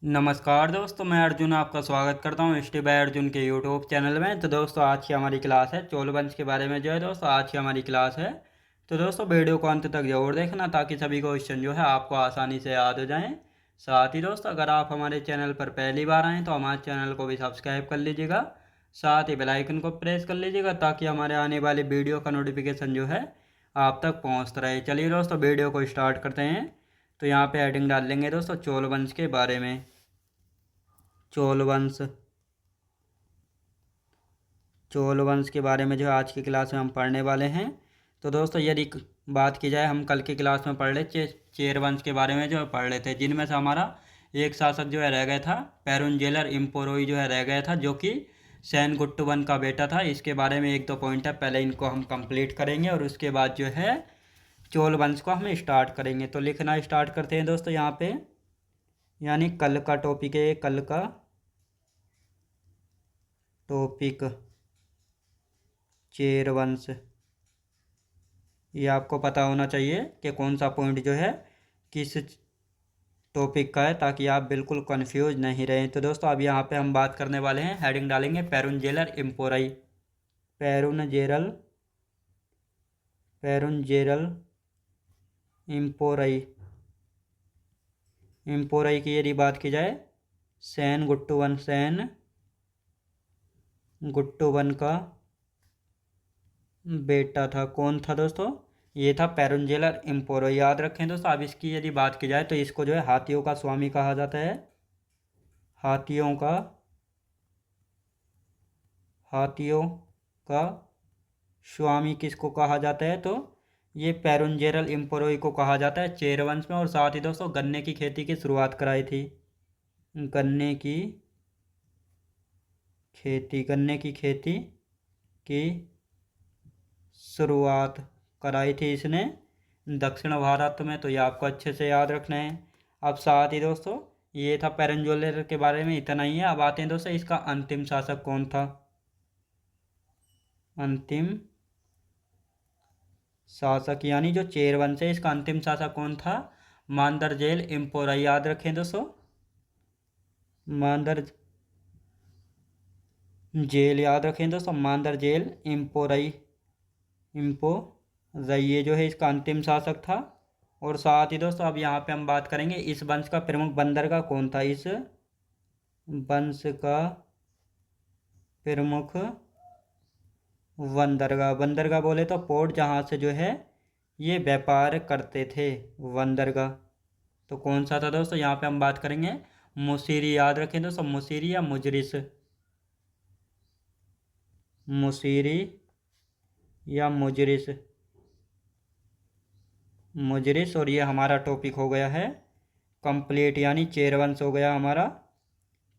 नमस्कार दोस्तों, मैं अर्जुन आपका स्वागत करता हूँ स्टे बाय अर्जुन के यूट्यूब चैनल में। तो दोस्तों आज की हमारी क्लास है चोल वंश के बारे में जो है दोस्तों आज की हमारी क्लास है। तो दोस्तों वीडियो को अंत तक जरूर देखना ताकि सभी क्वेश्चन जो है आपको आसानी से याद हो जाएं। साथ ही दोस्तों अगर आप हमारे चैनल पर पहली बार आएँ तो हमारे चैनल को भी सब्सक्राइब कर लीजिएगा। साथ ही बेल आइकन को प्रेस कर लीजिएगा ताकि हमारे आने वाली वीडियो का नोटिफिकेशन जो है आप तक पहुँचता रहे। चलिए दोस्तों वीडियो को स्टार्ट करते हैं। तो यहाँ पे हेडिंग डाल लेंगे दोस्तों चोल वंश के बारे में। चोल वंश के बारे में जो आज की क्लास में हम पढ़ने वाले हैं। तो दोस्तों यदि बात की जाए, हम कल की क्लास में पढ़ रहे चेर वंश के बारे में जो पढ़ रहे थे, जिनमें से हमारा एक शासक जो है रह गया था, पेरुंजेलर इम्पोरोई जो है रह गया था, जो कि सेनगुट्टुवन का बेटा था। इसके बारे में एक दो पॉइंट है, पहले इनको हम कंप्लीट करेंगे और उसके बाद जो है चोल वंश को हम स्टार्ट करेंगे। तो लिखना स्टार्ट करते हैं दोस्तों यहाँ पे, यानी कल का टॉपिक है, कल का टॉपिक चेर वंश। ये आपको पता होना चाहिए कि कौन सा पॉइंट जो है किस टॉपिक का है, ताकि आप बिल्कुल कंफ्यूज नहीं रहें। तो दोस्तों अब यहाँ पे हम बात करने वाले हैं, हेडिंग डालेंगे पेरुंजेलर इम्पोराई। पेरुंजेरल पेरुंजेरल इम्पोराई इम्पोराई की यदि बात की जाए, सेन गुट्टुवन का बेटा था। कौन था दोस्तों? ये था पेरुंजेलर इम्पोरो। याद रखें दोस्तों। अब इसकी यदि बात की जाए तो इसको जो है हाथियों का स्वामी कहा जाता है। हाथियों का स्वामी किसको कहा जाता है? तो ये पेरुंजेरल इम्पोरोई को कहा जाता है चेर वंश में। और साथ ही दोस्तों गन्ने की खेती की शुरुआत कराई थी। गन्ने की खेती की शुरुआत कराई थी इसने दक्षिण भारत में। तो ये आपको अच्छे से याद रखना है। अब साथ ही दोस्तों ये था पेरुंजेलर के बारे में, इतना ही है। अब आते हैं दोस्तों इसका अंतिम शासक कौन था। अंतिम शासक यानी जो चेर वंश है, इसका अंतिम शासक कौन था? मांदरजेल इम्पोराई। याद रखें दोस्तों, मांदर जेल याद रखें दोस्तों, मांदरजेल इम्पोराई ये जो है इसका अंतिम शासक था। और साथ ही दोस्तों अब यहाँ पे हम बात करेंगे इस वंश का प्रमुख बंदरगाह कौन था। इस वंश का प्रमुख बंदरगाह बोले तो पोर्ट, जहाँ से जो है ये व्यापार करते थे, बंदरगाह। तो कौन सा था दोस्तों? यहाँ पे हम बात करेंगे मुसीरी। याद रखें दोस्तों, मुसीरी या मुजरिस। मुसीरी या मुजरिस। और ये हमारा टॉपिक हो गया है कंप्लीट, यानी चेर वंश हो गया हमारा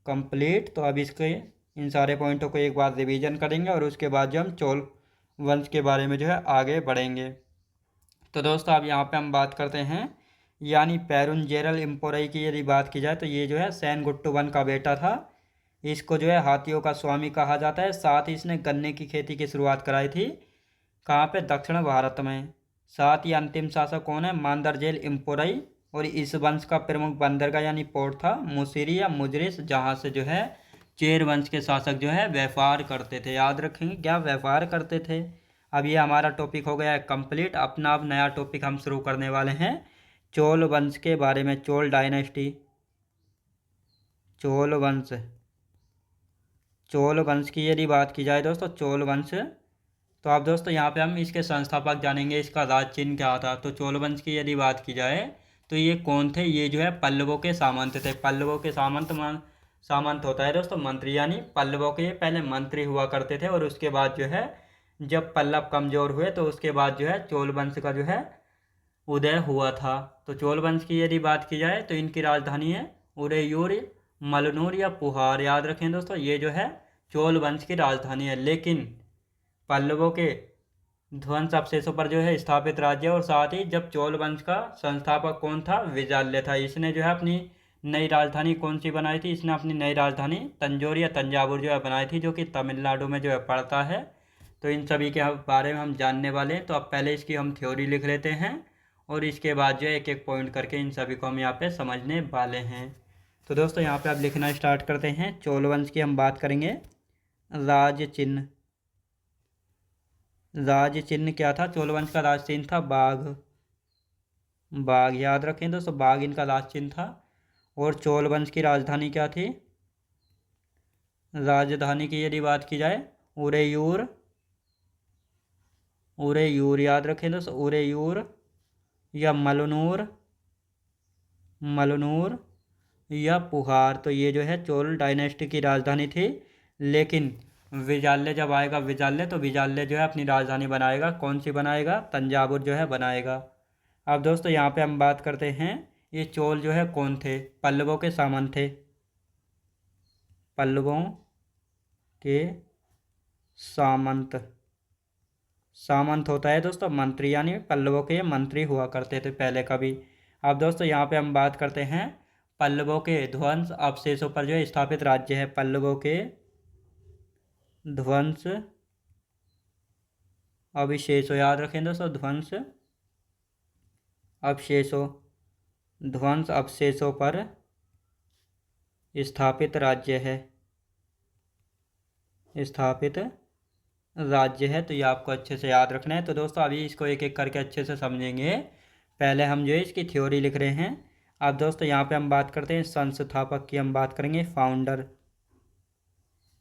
कंप्लीट। तो अब इसके इन सारे पॉइंटों को एक बार रिवीजन करेंगे और उसके बाद जो हम चोल वंश के बारे में जो है आगे बढ़ेंगे। तो दोस्तों अब यहाँ पे हम बात करते हैं, यानी पेरुंजेरल इम्पोराई की यदि बात की जाए तो ये जो है सेनगुट्टुवन का बेटा था। इसको जो है हाथियों का स्वामी कहा जाता है। साथ ही इसने गन्ने की खेती की शुरुआत कराई थी। कहाँ पे? दक्षिण भारत में। साथ ही अंतिम शासक कौन है? मांदरजेल इम्पोराई। और इस वंश का प्रमुख बंदरगाह यानी पोर्ट था मुसीरी या मुजरिस, जहाँ से जो है चेर वंश के शासक जो है व्यापार करते थे। याद रखेंगे, क्या व्यापार करते थे। अब ये हमारा टॉपिक हो गया है कंप्लीट। अपना अब नया टॉपिक हम शुरू करने वाले हैं चोल वंश के बारे में। चोल डायनेस्टी, चोल वंश की यदि बात की जाए दोस्तों, चोल वंश, तो आप दोस्तों यहाँ पे हम इसके संस्थापक जानेंगे, इसका राज चिन्ह क्या था। तो चोल वंश की यदि बात की जाए तो ये कौन थे? ये जो है पल्लवों के सामंत थे। पल्लवों के सामंत होता है दोस्तों मंत्री, यानी पल्लवों के पहले मंत्री हुआ करते थे। और उसके बाद जो है जब पल्लव कमजोर हुए तो उसके बाद जो है चोल वंश का जो है उदय हुआ था। तो चोल वंश की यदि बात की जाए तो इनकी राजधानी है उदयपुर, मलनूर या पुहार। याद रखें दोस्तों, ये जो है चोल वंश की राजधानी है। लेकिन पल्लवों के ध्वंस अवशेषों पर जो है स्थापित राज्य। और साथ ही जब चोल वंश का संस्थापक कौन था? विजाल्य था। इसने जो है अपनी नई राजधानी कौन सी बनाई थी? इसने अपनी नई राजधानी तंजौर या तंजावुर जो है बनाई थी, जो कि तमिलनाडु में जो है पड़ता है। तो इन सभी के बारे में हम जानने वाले हैं। तो अब पहले इसकी हम थ्योरी लिख लेते हैं और इसके बाद जो है एक एक पॉइंट करके इन सभी को हम यहाँ पे समझने वाले हैं। तो दोस्तों यहाँ पे आप लिखना स्टार्ट करते हैं। चोल वंश की हम बात करेंगे। राज चिन्ह। राज चिन्ह क्या था? चोल वंश का राज चिन्ह था बाघ। बाघ याद रखें दोस्तों, बाघ इनका राज चिन्ह था। और चोल वंश की राजधानी क्या थी? राजधानी की यदि बात की जाए उरेयूर। उरेयूर याद रखें दोस्तों, उरेयूर या मलनूर। मलनूर या पुहार। तो ये जो है चोल डायनेस्टी की राजधानी थी। लेकिन विजाल्य जब आएगा, विजाल्य, तो विजाल्य जो है अपनी राजधानी बनाएगा। कौन सी बनाएगा? तंजावुर जो है बनाएगा। अब दोस्तों यहाँ पे हम बात करते हैं, ये चोल जो है कौन थे? पल्लवों के सामंत थे। पल्लवों के सामंत। सामंत होता है दोस्तों मंत्री, यानी पल्लवों के मंत्री हुआ करते थे पहले कभी। अब दोस्तों यहाँ पे हम बात करते हैं पल्लवों के ध्वंस अवशेषों पर जो है स्थापित राज्य है। पल्लवों के ध्वंस अवशेषों, याद रखें दोस्तों, ध्वंस अवशेषों। ध्वंस अवशेषों पर स्थापित राज्य है। स्थापित राज्य है। तो ये आपको अच्छे से याद रखना है। तो दोस्तों अभी इसको एक एक करके अच्छे से समझेंगे। पहले हम जो है इसकी थ्योरी लिख रहे हैं। अब दोस्तों यहाँ पे हम बात करते हैं संस्थापक की, हम बात करेंगे फाउंडर।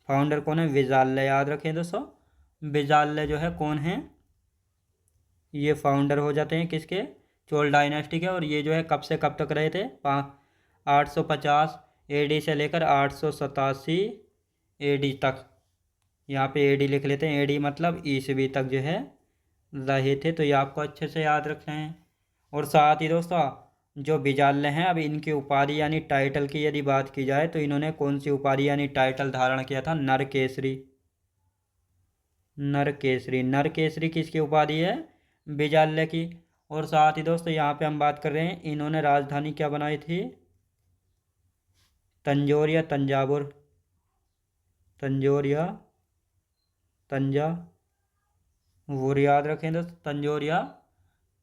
फाउंडर कौन है? विजाल्य। याद रखें दोस्तों, विजाल्य जो है कौन है? ये फाउंडर हो जाते हैं किसके? चोल डायनेस्टी के। और ये जो है कब से कब तक रहे थे? 850 AD से लेकर 887 AD तक। यहाँ पे AD लिख लेते हैं। AD मतलब ईसवी तक जो है रहे थे। तो ये आपको अच्छे से याद रखना है। और साथ ही दोस्तों जो विजाल्य हैं, अब इनकी उपाधि यानी टाइटल की यदि बात की जाए तो इन्होंने कौन सी उपाधि यानी टाइटल धारण किया था? नरकेसरी। नरकेसरी। नरकेसरी किसकी उपाधि है? विजाल्य की। और साथ ही दोस्तों यहाँ पे हम बात कर रहे हैं, इन्होंने राजधानी क्या बनाई थी? तंजौर या तंजावुर। तंजौर या तंजावुर याद रखें दोस्तों, तंजौर या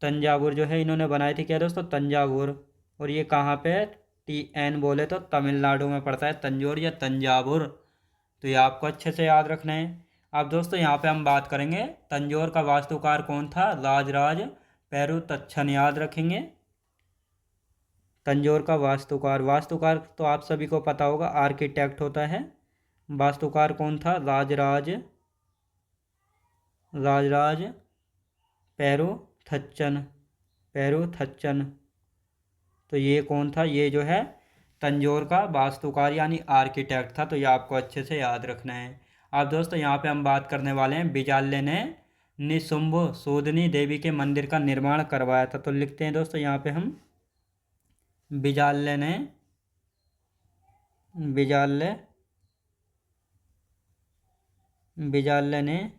तंजावुर जो है इन्होंने बनाई थी। क्या दोस्तों? तंजावुर। और ये कहाँ पे है? TN बोले तो तमिलनाडु में पड़ता है, तंजौर या तंजावुर। तो ये आपको अच्छे से याद रखना है। अब दोस्तों यहाँ पे हम बात करेंगे तंजौर का वास्तुकार कौन था? राजराज पेरुतच्छन। याद रखेंगे तंजौर का वास्तुकार। वास्तुकार तो आप सभी को पता होगा, आर्किटेक्ट होता है। वास्तुकार कौन था? राजराज पेरुथच्चन। पेरुथच्चन। तो ये कौन था? ये जो है तंजौर का वास्तुकार यानी आर्किटेक्ट था। तो ये आपको अच्छे से याद रखना है। अब दोस्तों यहाँ पे हम बात करने वाले हैं विजाल्य ने निशुंभ शोधनी देवी के मंदिर का निर्माण करवाया था। तो लिखते हैं दोस्तों यहाँ पे हम, विजाल्य ने विजाल्य विजाल्य ने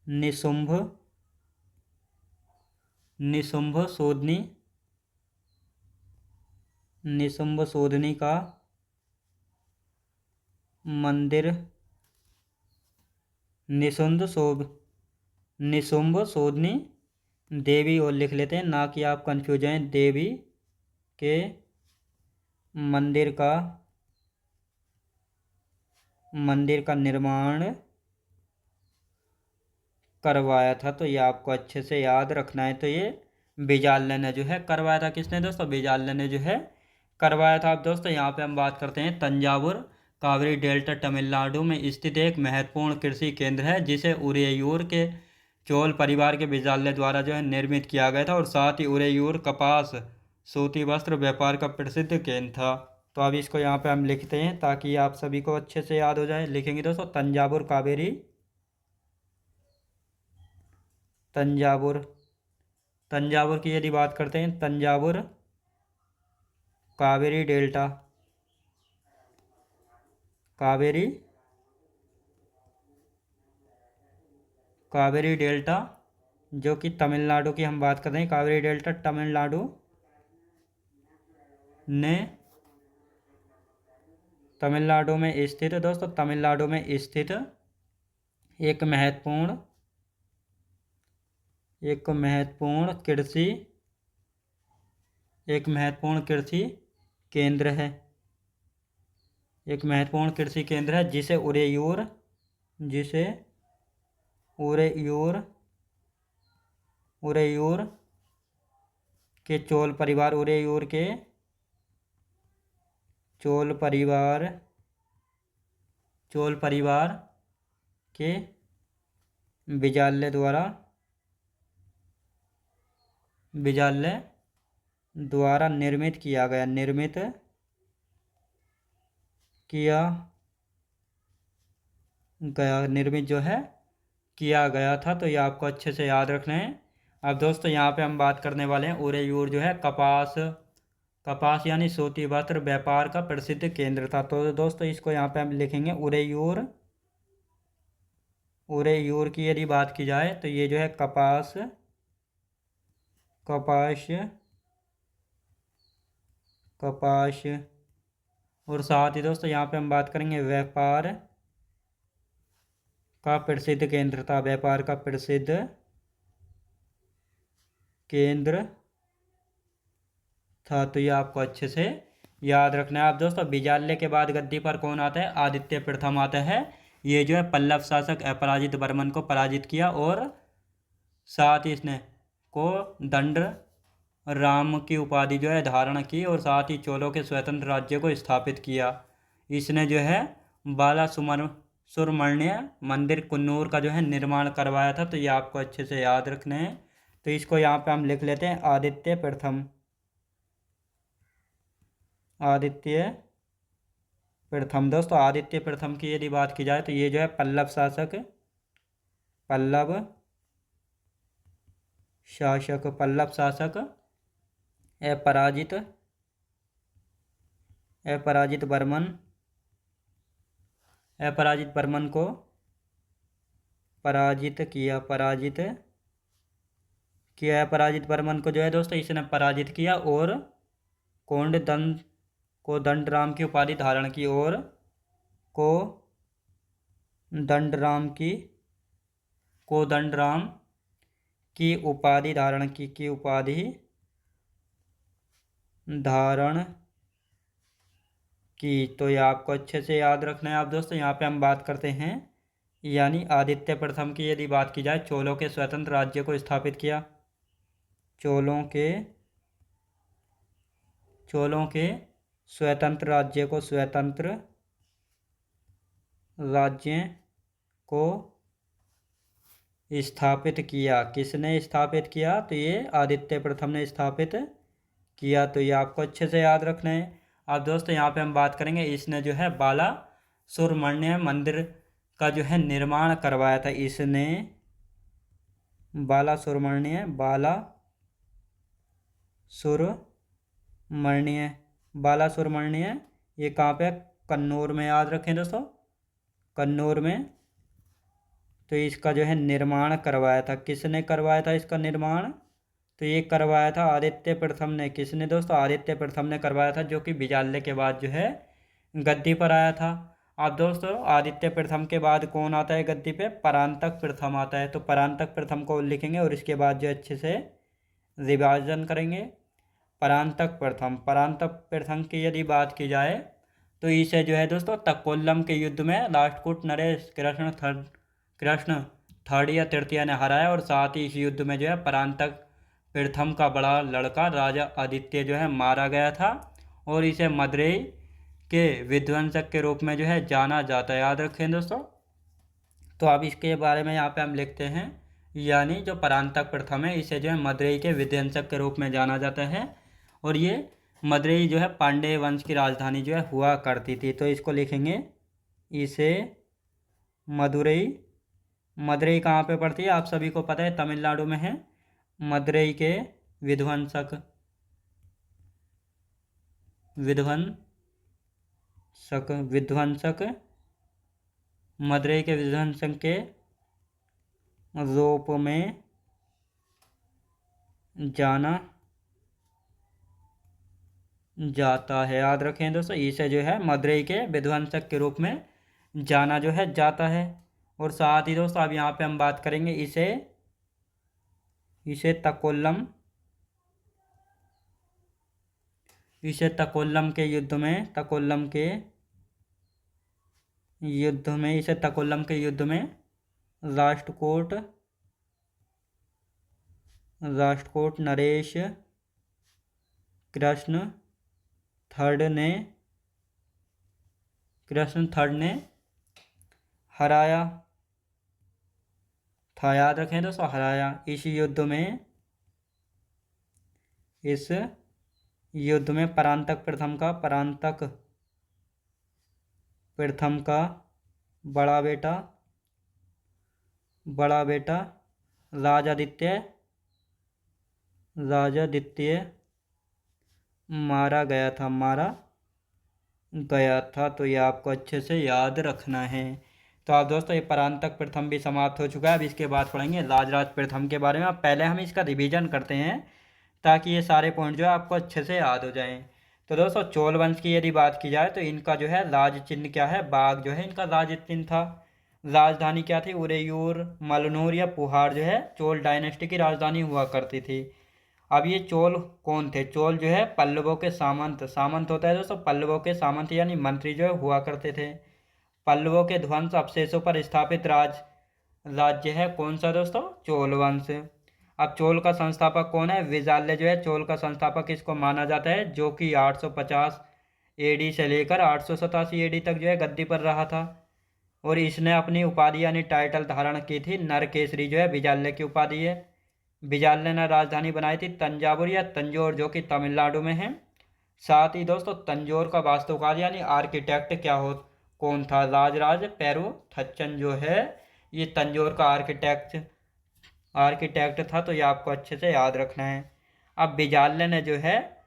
निशुंभ शोधनी का मंदिर निशुंभ शोधनी देवी, और लिख लेते हैं, ना कि आप कंफ्यूज हैं, देवी के मंदिर का निर्माण करवाया था। तो ये आपको अच्छे से याद रखना है। तो ये विजाल्य ने जो है करवाया था। किसने दोस्तों? विजाल्य ने जो है करवाया था। अब दोस्तों यहाँ पे हम बात करते हैं तंजावुर कावेरी डेल्टा तमिलनाडु में स्थित एक महत्वपूर्ण कृषि केंद्र है, जिसे उरेयूर के चोल परिवार के विजाल्य द्वारा जो है निर्मित किया गया था। और साथ ही उरेयूर कपास सूती वस्त्र व्यापार का प्रसिद्ध केंद्र था। तो अब इसको यहाँ पे हम लिखते हैं ताकि आप सभी को अच्छे से याद हो जाए। लिखेंगे दोस्तों तंजावुर कावेरी, तंजावुर। तंजावुर की यदि बात करते हैं, तंजावुर कावेरी डेल्टा, कावेरी डेल्टा जो कि तमिलनाडु की हम बात कर रहे हैं। कावेरी डेल्टा तमिलनाडु ने तमिलनाडु में स्थित है दोस्तों, तमिलनाडु में स्थित एक महत्वपूर्ण कृषि केंद्र है। एक महत्वपूर्ण कृषि केंद्र है जिसे उरेयूर उरेयूर के चोल परिवार के बिजाल्य द्वारा निर्मित किया गया था। तो ये आपको अच्छे से याद रखना है। अब दोस्तों यहाँ पे हम बात करने वाले हैं उरेयूर जो है कपास यानी सूती वस्त्र व्यापार का प्रसिद्ध केंद्र था। तो दोस्तों इसको यहाँ पे हम लिखेंगे उरेयूर की यदि बात की जाए तो ये जो है कपास और साथ ही दोस्तों यहाँ पे हम बात करेंगे व्यापार का प्रसिद्ध केंद्र था। व्यापार का प्रसिद्ध केंद्र था। तो ये आपको अच्छे से याद रखना है। आप दोस्तों बिजाल्य के बाद गद्दी पर कौन आता है? आदित्य प्रथम आता है। ये जो है पल्लव शासक अपराजित वर्मन को पराजित किया और साथ ही इसने को दंड राम की उपाधि जो है धारण की और साथ ही चोलों के स्वतंत्र राज्य को स्थापित किया। इसने जो है बाला सुब्रमण्य मंदिर कुन्नूर का जो है निर्माण करवाया था। तो ये आपको अच्छे से याद रखना है। तो इसको यहाँ पे हम लिख लेते हैं आदित्य प्रथम। दोस्तों आदित्य प्रथम की यदि बात की जाए तो ये जो है पल्लव शासक अपराजित वर्मन को पराजित किया। अपराजित वर्मन को जो है दोस्तों इसने पराजित किया और दंड राम की उपाधि धारण की दंड राम की उपाधि धारण की। तो ये आपको अच्छे से याद रखना है। आप दोस्तों यहाँ पे हम बात करते हैं यानी आदित्य प्रथम की यदि बात की जाए चोलों के स्वतंत्र राज्य को स्थापित किया। चोलों के स्वतंत्र राज्य को स्थापित किया। किसने स्थापित किया? तो ये आदित्य प्रथम ने स्थापित किया। तो ये आपको अच्छे से याद रखना है। अब दोस्तों यहाँ पे हम बात करेंगे इसने जो है बाला सुब्रमण्य मंदिर का जो है निर्माण करवाया था। इसने बाला सुब्रमण्य ये कहाँ पे? कन्नौर में। याद रखें दोस्तों कन्नौर में। तो इसका जो है निर्माण करवाया था। किसने करवाया था इसका निर्माण? तो ये करवाया था आदित्य प्रथम ने। किसने दोस्तों? आदित्य प्रथम ने करवाया था, जो कि बिजाल्य के बाद जो है गद्दी पर आया था। अब दोस्तों आदित्य प्रथम के बाद कौन आता है गद्दी पे? परांतक प्रथम आता है। तो परांतक प्रथम को लिखेंगे और इसके बाद जो अच्छे से विभाजन करेंगे। परांतक प्रथम की यदि बात की जाए तो इसे जो है दोस्तों तकोल्लम के युद्ध में राष्ट्रकूट नरेश कृष्ण थर्ड या तृतीय ने हराया और साथ ही इस युद्ध में जो है परांतक प्रथम का बड़ा लड़का राजा आदित्य जो है मारा गया था और इसे मदुरई के विध्वंसक के रूप में जो है जाना जाता है। याद रखें दोस्तों। तो अब इसके बारे में यहाँ पे हम लिखते हैं यानी जो परांतक प्रथम है इसे जो है मदुरई के विध्वंसक के रूप में जाना जाता है और ये मदुरई जो है पांड्य वंश की राजधानी जो है हुआ करती थी। तो इसको लिखेंगे इसे मदुरई कहाँ पे पड़ती है? आप सभी को पता है तमिलनाडु में है। मदुरई के विध्वंसक मदुरई के विध्वंसक के रूप में जाना जाता है। याद रखें दोस्तों इसे जो है मदुरई के विध्वंसक के रूप में जाना जो है जाता है। और साथ ही दोस्तों अब यहाँ पे हम बात करेंगे इसे तकोल्लम के युद्ध में युद्ध में, इसे तकोलम के युद्ध में राष्ट्रकूट नरेश कृष्ण थर्ड ने हराया था। याद रखें दोस्तों, हराया। इस युद्ध में परांतक प्रथम का बड़ा बेटा राजादित्य मारा गया था। तो ये आपको अच्छे से याद रखना है। तो आप दोस्तों, ये परांतक प्रथम भी समाप्त हो चुका है। अब इसके बाद पढ़ेंगे राजराज प्रथम के बारे में। अब पहले हम इसका रिवीजन करते हैं ताकि ये सारे पॉइंट जो है आपको अच्छे से याद हो जाएं। तो दोस्तों, चोल वंश की यदि बात की जाए तो इनका जो है राज चिन्ह क्या है? बाघ जो है इनका राज चिन्ह था। राजधानी क्या थी? उरेयूर, मलनूर या पुहार जो है चोल डायनेस्टी की राजधानी हुआ करती थी। अब ये चोल कौन थे? चोल जो है पल्लवों के सामंत होता है दोस्तों। पल्लवों के सामंत यानी मंत्री जो है हुआ करते थे। पल्लवों के ध्वंस अवशेषों पर स्थापित राज्य है कौन सा दोस्तों? चोल वंश। अब चोल का संस्थापक कौन है? विजाल्य जो है चोल का संस्थापक इसको माना जाता है, जो कि 850 एडी से लेकर 887 एडी तक जो है गद्दी पर रहा था। और इसने अपनी उपाधि यानी टाइटल धारण की थी नरकेसरी, जो है विजाल्य की उपाधि है। विजाल्य ने राजधानी बनाई थी तंजावुर या तंजौर, जो कि तमिलनाडु में है। साथ ही दोस्तों, तंजौर का वास्तुकार यानी आर्किटेक्ट कौन था? राजराज पेरु थच्चन जो है ये तंजौर का आर्किटेक्ट था। तो ये आपको अच्छे से याद रखना है। अब विजाल्य ने जो है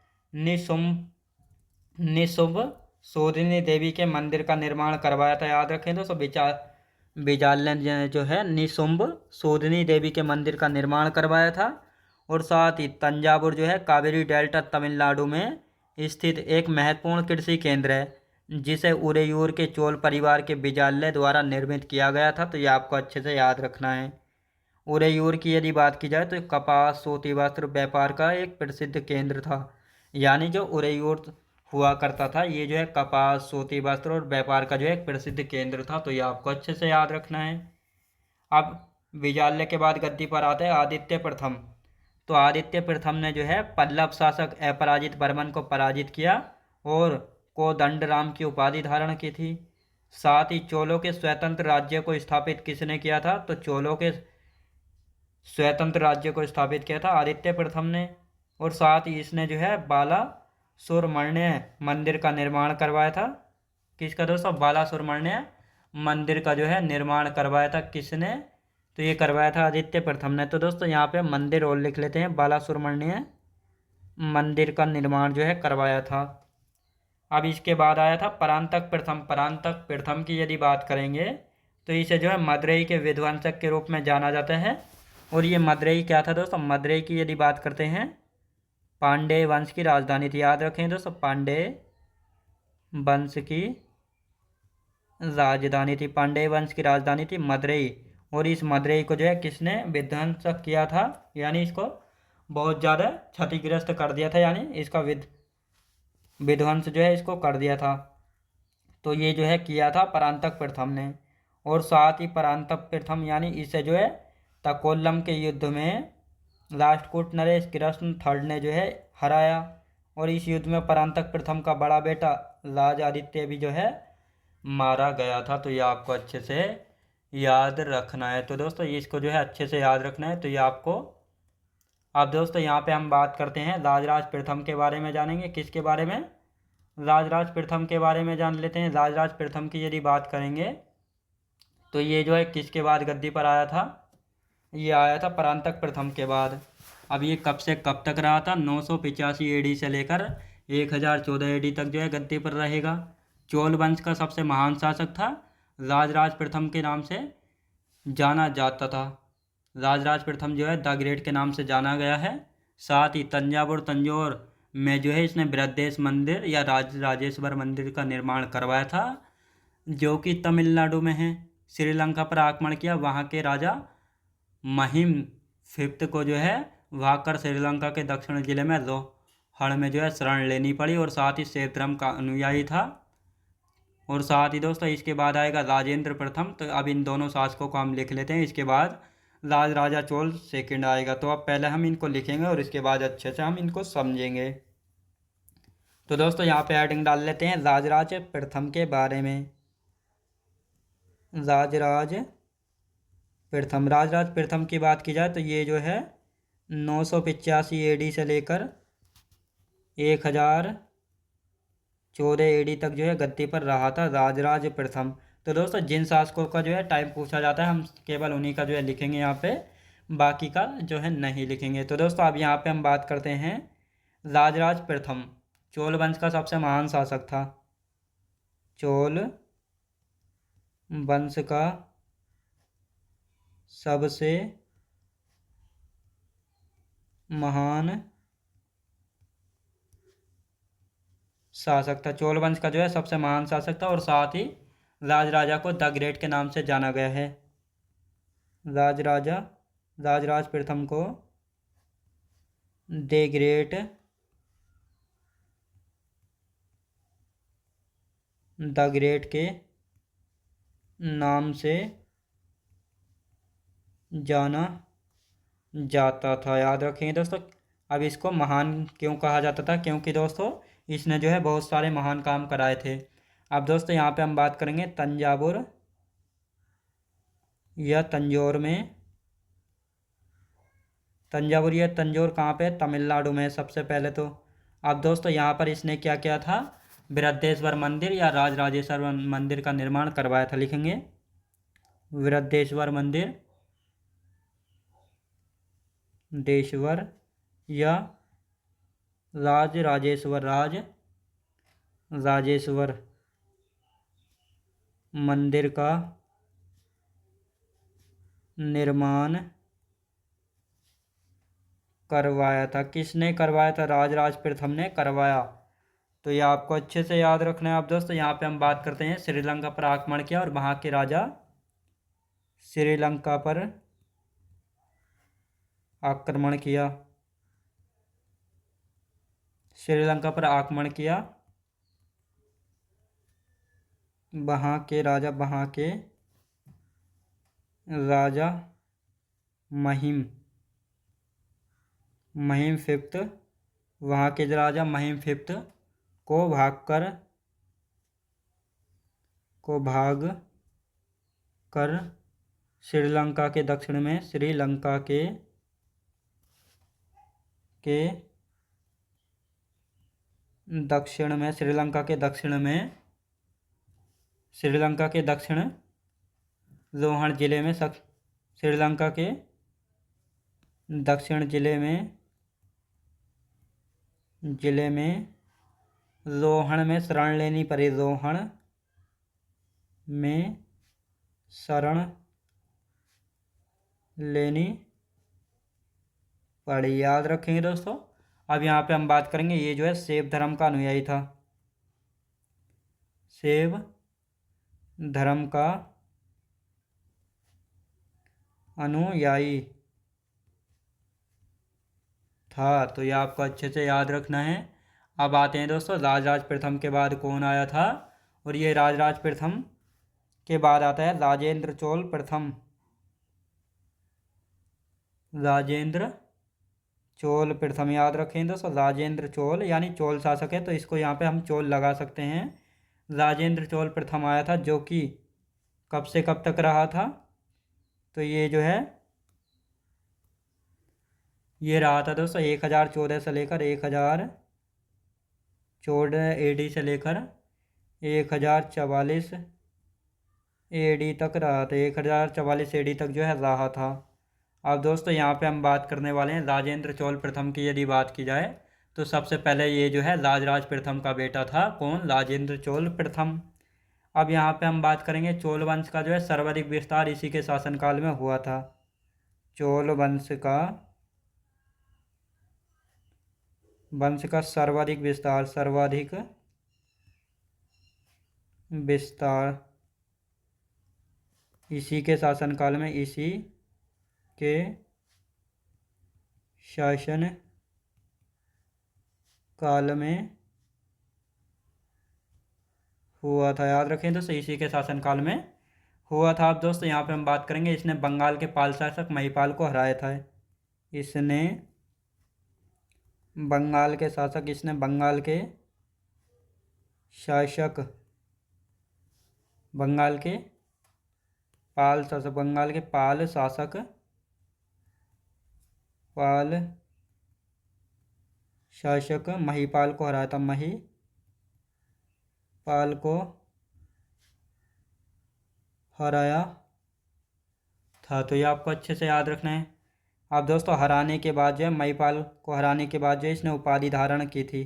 निशुंभ सोधिनी देवी के मंदिर का निर्माण करवाया था। याद रखें दोस्तों, विजाल्य ने जो है निशुंभ सोधिनी देवी के मंदिर का निर्माण करवाया था। और साथ ही तंजावुर जो है कावेरी डेल्टा तमिलनाडु में स्थित एक महत्वपूर्ण कृषि केंद्र है, जिसे उरेयूर के चोल परिवार के विजाल्य द्वारा निर्मित किया गया था। तो ये आपको अच्छे से याद रखना है। उरेयूर की यदि बात की जाए तो कपास सूती वस्त्र व्यापार का एक प्रसिद्ध केंद्र था। यानी जो उरेयूर हुआ करता था ये जो है कपास सूती वस्त्र और व्यापार का जो है एक प्रसिद्ध केंद्र था। तो ये आपको अच्छे से याद रखना है। अब विजाल्य के बाद गद्दी पर आते हैं आदित्य प्रथम। तो आदित्य प्रथम ने जो है पल्लव शासक अपराजित वर्मन को पराजित किया और कोदंडराम की उपाधि धारण की थी। साथ ही चोलों के स्वतंत्र राज्य को स्थापित किसने किया था? तो चोलों के स्वतंत्र राज्य को स्थापित किया था आदित्य प्रथम ने। और साथ ही इसने जो है बालासुरमण्य मंदिर का निर्माण करवाया था। किसका दोस्तों? बालासुरमण्य मंदिर का जो है निर्माण करवाया था किसने? तो ये करवाया था आदित्य प्रथम ने। तो दोस्तों, यहाँ पे मंदिर और लिख लेते हैं, बालासुरमण्य मंदिर का निर्माण जो है करवाया था। अब इसके बाद आया था परांतक प्रथम की यदि बात करेंगे तो इसे जो है मदुरई के विध्वंसक के रूप में जाना जाता है। और ये मदुरई क्या था दोस्तों? मदुरई की यदि बात करते हैं पांड्य वंश की राजधानी थी। याद रखें दोस्तों, पांड्य वंश की राजधानी थी, पांड्य वंश की राजधानी थी मदुरई। और इस मदुरई को जो है किसने विध्वंसक किया था? यानी इसको बहुत ज़्यादा क्षतिग्रस्त कर दिया था, यानी इसका विध्वंस जो है इसको कर दिया था। तो ये जो है किया था परांतक प्रथम ने। और साथ ही परांतक प्रथम यानी इसे जो है तकोल्लम के युद्ध में राष्ट्रकूट नरेश कृष्ण थर्ड ने जो है हराया। और इस युद्ध में परांतक प्रथम का बड़ा बेटा राजादित्य भी जो है मारा गया था। तो ये आपको अच्छे से याद रखना है। तो दोस्तों, इसको जो है अच्छे से याद रखना है। तो ये आपको, अब दोस्तों यहाँ पे हम बात करते हैं राजराज प्रथम के बारे में। जानेंगे किसके बारे में? राजराज प्रथम के बारे में जान लेते हैं। राजराज प्रथम की यदि बात करेंगे तो ये जो है किसके बाद गद्दी पर आया था? ये आया था परांतक प्रथम के बाद। अब ये कब से कब तक रहा था? 985 एडी से लेकर 1014 एडी तक जो है गद्दी पर रहेगा। चोल वंश का सबसे महान शासक था, राजराज प्रथम के नाम से जाना जाता था। राजराज प्रथम जो है द ग्रेट के नाम से जाना गया है। साथ ही तंजौर में जो है इसने बृहदेश मंदिर या राजेश्वर मंदिर का निर्माण करवाया था, जो कि तमिलनाडु में है। श्रीलंका पर आक्रमण किया, वहाँ के राजा महिम फिफ्थ को जो है भागकर श्रीलंका के दक्षिण जिले में लोहड़ में जो है शरण लेनी पड़ी। और साथ ही शैव धर्म का अनुयायी था। और साथ ही दोस्तों इसके बाद आएगा राजेंद्र प्रथम। तो अब इन दोनों शासकों को हम लिख लेते हैं। इसके बाद राज राजा चोल सेकंड आएगा। तो अब पहले हम इनको लिखेंगे और इसके बाद अच्छे से हम इनको समझेंगे। तो दोस्तों यहाँ पे हेडिंग डाल लेते हैं राजराज प्रथम के बारे में। राजराज प्रथम, राजराज प्रथम की बात की जाए तो ये जो है 985 AD से लेकर 1014 AD तक जो है गद्दी पर रहा था राजराज प्रथम। तो दोस्तों जिन शासकों का जो है टाइम पूछा जाता है हम केवल उन्हीं का जो है लिखेंगे यहाँ पे, बाकी का जो है नहीं लिखेंगे। तो दोस्तों अब यहाँ पे हम बात करते हैं राजराज प्रथम चोल वंश का सबसे महान शासक था। चोल वंश का सबसे महान शासक था। चोल वंश का जो है सबसे महान शासक था और साथ ही राजराजा को द ग्रेट के नाम से जाना गया है। राजराजा राजराज प्रथम को द ग्रेट के नाम से जाना जाता था। याद रखेंगे दोस्तों। अब इसको महान क्यों कहा जाता था, क्योंकि दोस्तों इसने जो है बहुत सारे महान काम कराए थे। अब दोस्तों यहाँ पे हम बात करेंगे तंजावुर या तंजौर में। तंजावुर या तंजौर कहाँ पे, तमिलनाडु में सबसे पहले तो। अब दोस्तों यहाँ पर इसने क्या किया था, बृहदेश्वर मंदिर या राजराजेश्वर मंदिर का निर्माण करवाया था। लिखेंगे बृहदेश्वर मंदिर देश्वर या राजेश्वर मंदिर का निर्माण करवाया था। किसने करवाया था, राजराज प्रथम ने करवाया। तो ये आपको अच्छे से याद रखना है। अब दोस्तों यहाँ पे हम बात करते हैं श्रीलंका पर आक्रमण किया और वहाँ के राजा श्रीलंका पर आक्रमण किया। श्रीलंका पर आक्रमण किया वहाँ के राजा महिम फिफ्थ, वहाँ के राजा महिम फिफ्थ को भाग कर श्रीलंका के दक्षिण में श्रीलंका के दक्षिण रोहण जिले में श्रीलंका के दक्षिण जिले में रोहण में शरण लेनी पड़ी। रोहण में शरण लेनी पड़ी। याद रखेंगे दोस्तों। अब यहाँ पे हम बात करेंगे, ये जो है शैव धर्म का अनुयायी था। शैव धर्म का अनुयायी था। तो ये आपको अच्छे से याद रखना है। अब आते हैं दोस्तों राजराज प्रथम के बाद कौन आया था, और ये राजराज प्रथम के बाद आता है राजेंद्र चोल प्रथम। राजेंद्र चोल प्रथम, याद रखें दोस्तों। राजेंद्र चोल यानी चोल शासक है तो इसको यहाँ पे हम चोल लगा सकते हैं। राजेंद्र चोल प्रथम आया था, जो कि कब से कब तक रहा था, तो ये जो है ये रहा था दोस्तों 1014 से लेकर 1014 AD से लेकर 1044 AD तक रहा था। 1044 AD तक जो है रहा था। अब दोस्तों यहाँ पे हम बात करने वाले हैं राजेंद्र चोल प्रथम की। यदि बात की जाए तो सबसे पहले ये जो है राजराज प्रथम का बेटा था। कौन, राजेंद्र चोल प्रथम। अब यहाँ पे हम बात करेंगे चोल वंश का जो है सर्वाधिक विस्तार इसी के शासनकाल में हुआ था। चोल वंश का सर्वाधिक विस्तार इसी के शासनकाल में, इसी के शासन काल में हुआ था, याद रखें दोस्तों, इसी के शासनकाल में हुआ था। अब दोस्तों यहाँ पे हम बात करेंगे, इसने बंगाल के पाल शासक महिपाल को हराया था। इसने बंगाल के शासक, इसने बंगाल के शासक, बंगाल के पाल शासक, बंगाल के पाल शासक, पाल शासक महिपाल को हराया था। महिपाल को हराया था। तो ये आपको अच्छे से याद रखना है। अब दोस्तों हराने के बाद जो है, महिपाल को हराने के बाद जो है, इसने उपाधि धारण की थी।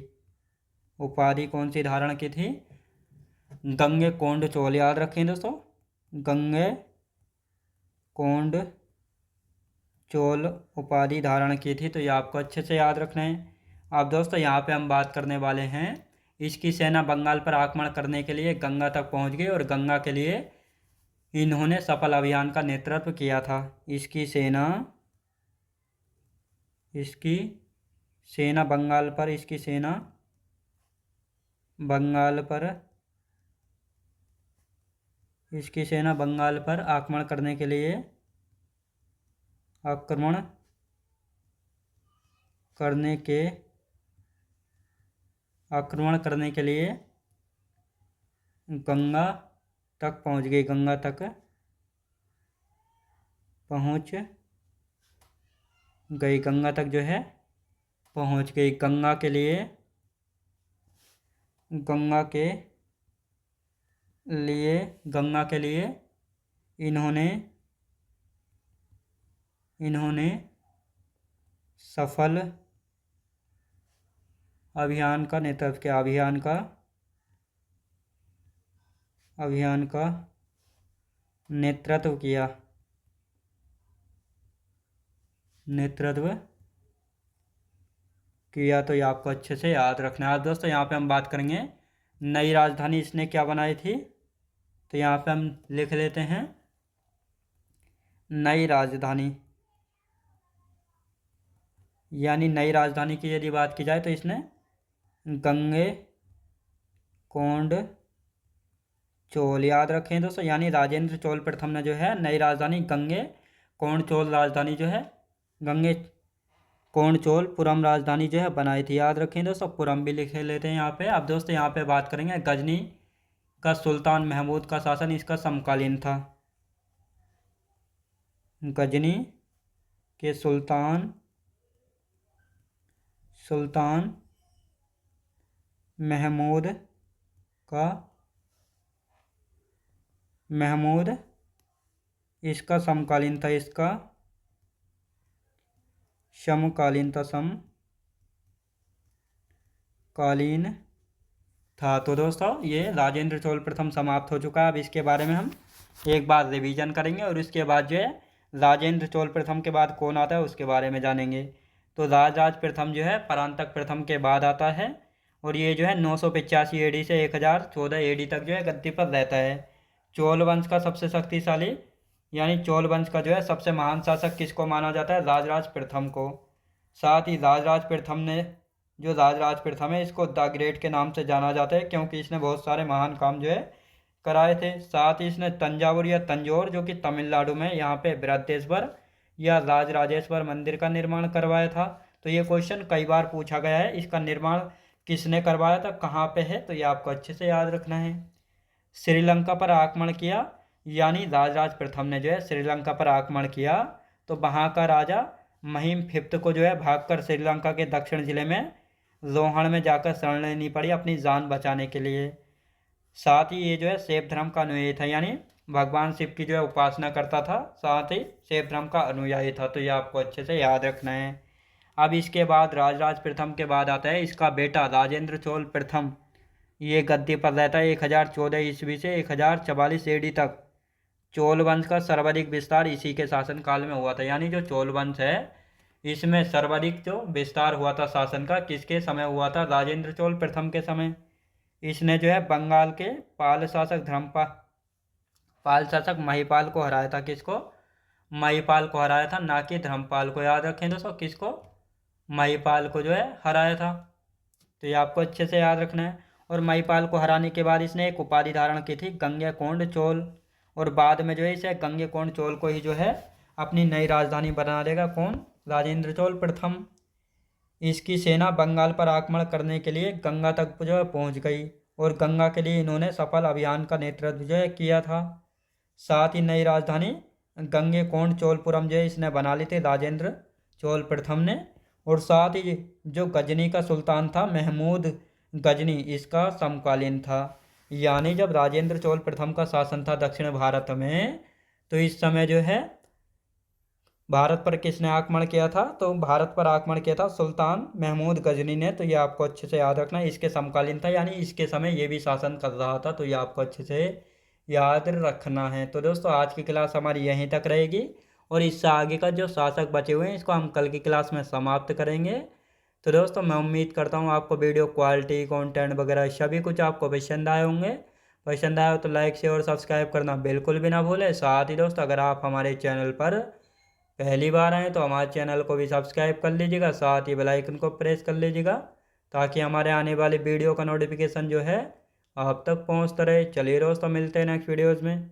उपाधि कौन सी धारण की थी? गंगे कोंड चोल, याद रखें दोस्तों, गंगे कोंड चोल उपाधि धारण की थी। तो ये आपको अच्छे से याद रखना है। अब दोस्तों यहाँ पे हम बात करने वाले हैं, इसकी सेना बंगाल पर आक्रमण करने के लिए गंगा तक पहुँच गई और गंगा के लिए इन्होंने सफल अभियान का नेतृत्व किया था। इसकी सेना बंगाल पर, इसकी सेना बंगाल पर, इसकी सेना बंगाल पर आक्रमण करने के लिए, आक्रमण करने के लिए गंगा तक पहुंच गई। गंगा तक पहुंच गई, गंगा तक जो है पहुंच गई। गंगा के लिए, गंगा के लिए इन्होंने सफल अभियान का नेतृत्व किया। अभियान का नेतृत्व किया। तो ये आपको अच्छे से याद रखना है। आज दोस्तों यहाँ पे हम बात करेंगे, नई राजधानी इसने क्या बनाई थी? तो यहाँ पे हम लिख लेते हैं नई राजधानी। यानी नई राजधानी की यदि बात की जाए तो इसने गंगे कोंड चोल, याद रखें दोस्तों, यानी राजेंद्र चोल प्रथम ने जो है नई राजधानी गंगे कोंड चोल राजधानी जो है, गंगे कोंड चोल पुरम राजधानी जो है बनाई थी। याद रखें दोस्तों, पुरम भी लिख लेते हैं यहाँ पे। अब दोस्तों यहाँ पे बात करेंगे, गजनी का सुल्तान महमूद का शासन इसका समकालीन था। गजनी के सुल्तान महमूद इसका समकालीन था, इसका समकालीन था। तो दोस्तों ये राजेंद्र चोल प्रथम समाप्त हो चुका है। अब इसके बारे में हम एक बार रिवीजन करेंगे और उसके बाद जो है राजेंद्र चोल प्रथम के बाद कौन आता है उसके बारे में जानेंगे। तो राजराज प्रथम जो है परांतक प्रथम के बाद आता है और ये जो है 985 एडी से 1014 एडी तक जो है गद्दी पर रहता है। चोल वंश का सबसे शक्तिशाली, यानी चोल वंश का जो है सबसे महान शासक किसको माना जाता है? राजराज प्रथम को। साथ ही राजराज प्रथम है, इसको द ग्रेट के नाम से जाना जाता है, क्योंकि इसने बहुत सारे महान काम जो है कराए थे। साथ ही इसने तंजावुर या तंजौर जो कि तमिलनाडु में, यहाँ पे बृहदेश्वर या राजराजेश्वर मंदिर का निर्माण करवाया था। तो ये क्वेश्चन कई बार पूछा गया है, इसका निर्माण किसने करवाया था, कहाँ पे है, तो ये आपको अच्छे से याद रखना है। श्रीलंका पर आक्रमण किया, यानी राजराज प्रथम ने जो है श्रीलंका पर आक्रमण किया, तो वहाँ का राजा महिम फिफ्थ को जो है भागकर श्रीलंका के दक्षिण जिले में लोहण में जाकर शरण लेनी पड़ी अपनी जान बचाने के लिए। साथ ही ये जो है शैव धर्म का अनुयायी था, यानी भगवान शिव की जो है उपासना करता था, साथ ही शैव धर्म का अनुयायी था। तो ये आपको अच्छे से याद रखना है। अब इसके बाद राजराज प्रथम के बाद आता है इसका बेटा राजेंद्र चोल प्रथम। ये गद्दी पर रहता है 1014 ईस्वी से 1044 एडी तक। चोल वंश का सर्वाधिक विस्तार इसी के शासनकाल में हुआ था, यानी जो चोल वंश है इसमें सर्वाधिक जो विस्तार हुआ था शासन का किसके समय हुआ था? राजेंद्र चोल प्रथम के समय। इसने जो है बंगाल के पाल शासक महिपाल को हराया था। किसको? महिपाल को हराया था, ना कि धर्मपाल को। याद रखें दोस्तों, किसको? महिपाल को जो है हराया था। तो ये आपको अच्छे से याद रखना है। और महिपाल को हराने के बाद इसने एक उपाधि धारण की थी गंगैकोंड चोल। और बाद में जो है इसे गंगैकोंड चोल को ही जो है अपनी नई राजधानी बना देगा कौन, राजेंद्र चोल प्रथम। इसकी सेना बंगाल पर आक्रमण करने के लिए गंगा तक जो है पहुंच गई और गंगा के लिए इन्होंने सफल अभियान का नेतृत्व जो है किया था। साथ ही नई राजधानी गंगैकोंड चोलपुरम जो है इसने बना ली थी राजेंद्र चोल प्रथम ने। और साथ ही जो गजनी का सुल्तान था महमूद गजनी इसका समकालीन था। यानी जब राजेंद्र चोल प्रथम का शासन था दक्षिण भारत में, तो इस समय जो है भारत पर किसने आक्रमण किया था, तो भारत पर आक्रमण किया था सुल्तान महमूद गजनी ने। तो ये आपको अच्छे से याद रखना है, इसके समकालीन था यानी इसके समय ये भी शासन कर रहा था, तो ये आपको अच्छे से याद रखना है। तो दोस्तों आज की क्लास हमारी यहीं तक रहेगी और इससे आगे का जो शासक बचे हुए हैं इसको हम कल की क्लास में समाप्त करेंगे। तो दोस्तों मैं उम्मीद करता हूँ आपको वीडियो क्वालिटी कंटेंट वगैरह सभी कुछ आपको पसंद आए होंगे। पसंद आया हो तो लाइक शेयर और सब्सक्राइब करना बिल्कुल भी ना भूलें। साथ ही दोस्तों अगर आप हमारे चैनल पर पहली बार आए तो हमारे चैनल को भी सब्सक्राइब कर लीजिएगा, साथ ही बेल आइकन को प्रेस कर लीजिएगा ताकि हमारे आने वाली वीडियो का नोटिफिकेशन जो है आप तक पहुंचता रहे। चलिए दोस्तों मिलते हैं नेक्स्ट वीडियोज़ में।